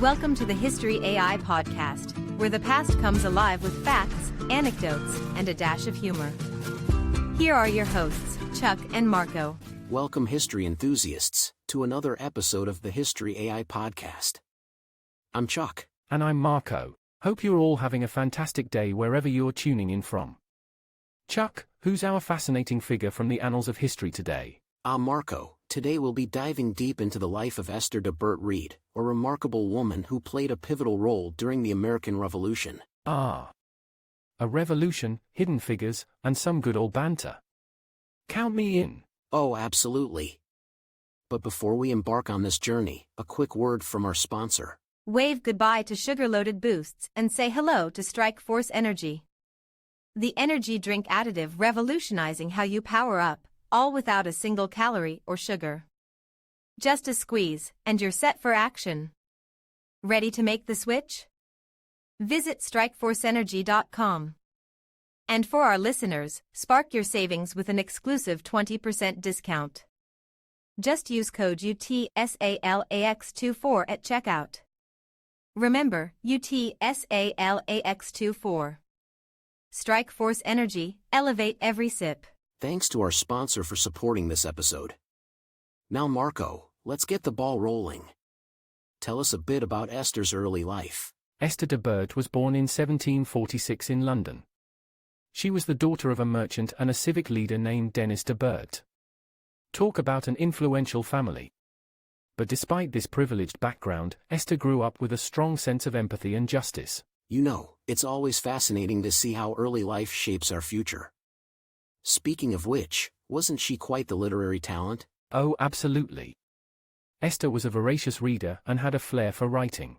Welcome to the History AI podcast, where the past comes alive with facts, anecdotes, and a dash of humor. Here are your hosts, Chuck and Marco. Welcome, history enthusiasts, to another episode of the History AI podcast. I'm Chuck. And I'm Marco. Hope you're all having a fantastic day wherever you're tuning in from. Chuck, who's our fascinating figure from the annals of history today? I'm Marco. Today we'll be diving deep into the life of Esther De Berdt Reed, a remarkable woman who played a pivotal role during the American Revolution. Ah. A revolution, hidden figures, and some good old banter. Count me in. Oh, absolutely. But before we embark on this journey, a quick word from our sponsor. Wave goodbye to sugar-loaded boosts and say hello to Strike Force Energy. The energy drink additive revolutionizing how you power up, all without a single calorie or sugar. Just a squeeze, and you're set for action. Ready to make the switch? Visit strikeforceenergy.com. And for our listeners, spark your savings with an exclusive 20% discount. Just use code UTSALAX24 at checkout. Remember, UTSALAX24. Strike Force Energy, elevate every sip. Thanks to our sponsor for supporting this episode. Now Marco, let's get the ball rolling. Tell us a bit about Esther's early life. Esther De Berdt was born in 1746 in London. She was the daughter of a merchant and a civic leader named Dennis De Berdt. Talk about an influential family. But despite this privileged background, Esther grew up with a strong sense of empathy and justice. You know, it's always fascinating to see how early life shapes our future. Speaking of which, wasn't she quite the literary talent? Oh, absolutely. Esther was a voracious reader and had a flair for writing.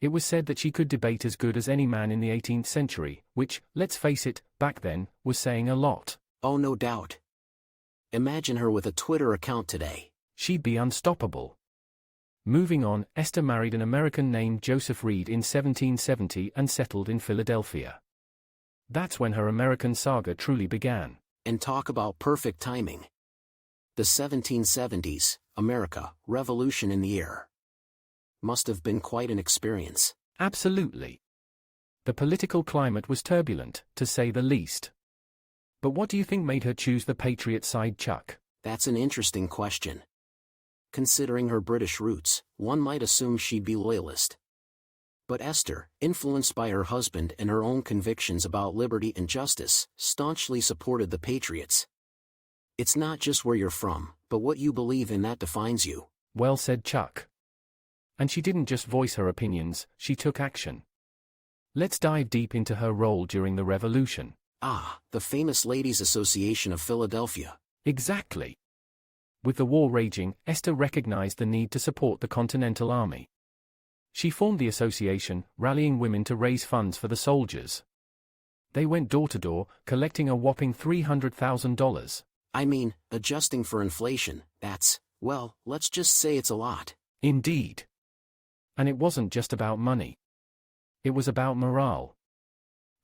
It was said that she could debate as good as any man in the 18th century, which, let's face it, back then, was saying a lot. Oh, no doubt. Imagine her with a Twitter account today. She'd be unstoppable. Moving on, Esther married an American named Joseph Reed in 1770 and settled in Philadelphia. That's when her American saga truly began. And talk about perfect timing. The 1770s, America, revolution in the air. Must have been quite an experience. Absolutely. The political climate was turbulent, to say the least. But what do you think made her choose the patriot side, Chuck? That's an interesting question. Considering her British roots, one might assume she'd be loyalist. But Esther, influenced by her husband and her own convictions about liberty and justice, staunchly supported the Patriots. It's not just where you're from, but what you believe in that defines you. Well said, Chuck. And she didn't just voice her opinions, she took action. Let's dive deep into her role during the Revolution. Ah, the famous Ladies' Association of Philadelphia. Exactly. With the war raging, Esther recognized the need to support the Continental Army. She formed the association, rallying women to raise funds for the soldiers. They went door to door, collecting a whopping $300,000. I mean, adjusting for inflation, that's, well, let's just say it's a lot. Indeed. And it wasn't just about money. It was about morale.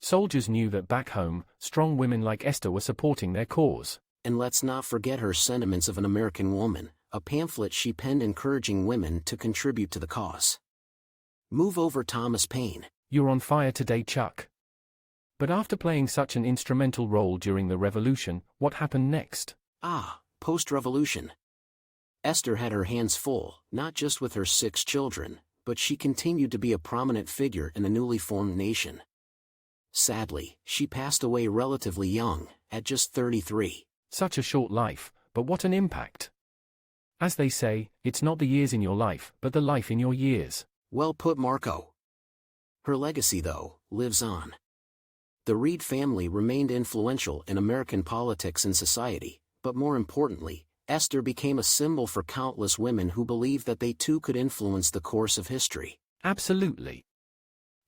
Soldiers knew that back home, strong women like Esther were supporting their cause. And let's not forget her Sentiments of an American Woman, a pamphlet she penned encouraging women to contribute to the cause. Move over, Thomas Paine. You're on fire today, Chuck. But after playing such an instrumental role during the Revolution, what happened next? Ah, post-revolution. Esther had her hands full, not just with her 6 children, but she continued to be a prominent figure in the newly formed nation. Sadly, she passed away relatively young, at just 33. Such a short life, but what an impact. As they say, it's not the years in your life, but the life in your years. Well put, Marco. Her legacy, though, lives on. The Reed family remained influential in American politics and society, but more importantly, Esther became a symbol for countless women who believed that they too could influence the course of history. Absolutely.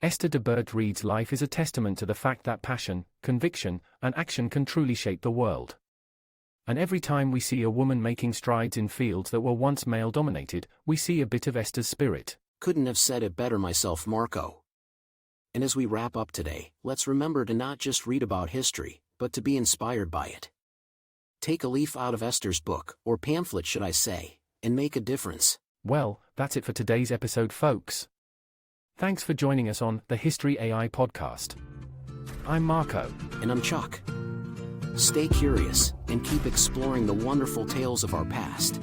Esther De Berdt Reed's life is a testament to the fact that passion, conviction, and action can truly shape the world. And every time we see a woman making strides in fields that were once male-dominated, we see a bit of Esther's spirit. Couldn't have said it better myself, Marco. And as we wrap up today, let's remember to not just read about history, but to be inspired by it. Take a leaf out of Esther's book, or pamphlet should I say, and make a difference. Well, That's it for today's episode, folks. Thanks for joining us on the History AI podcast. I'm Marco. And I'm Chuck. Stay curious and keep exploring the wonderful tales of our past.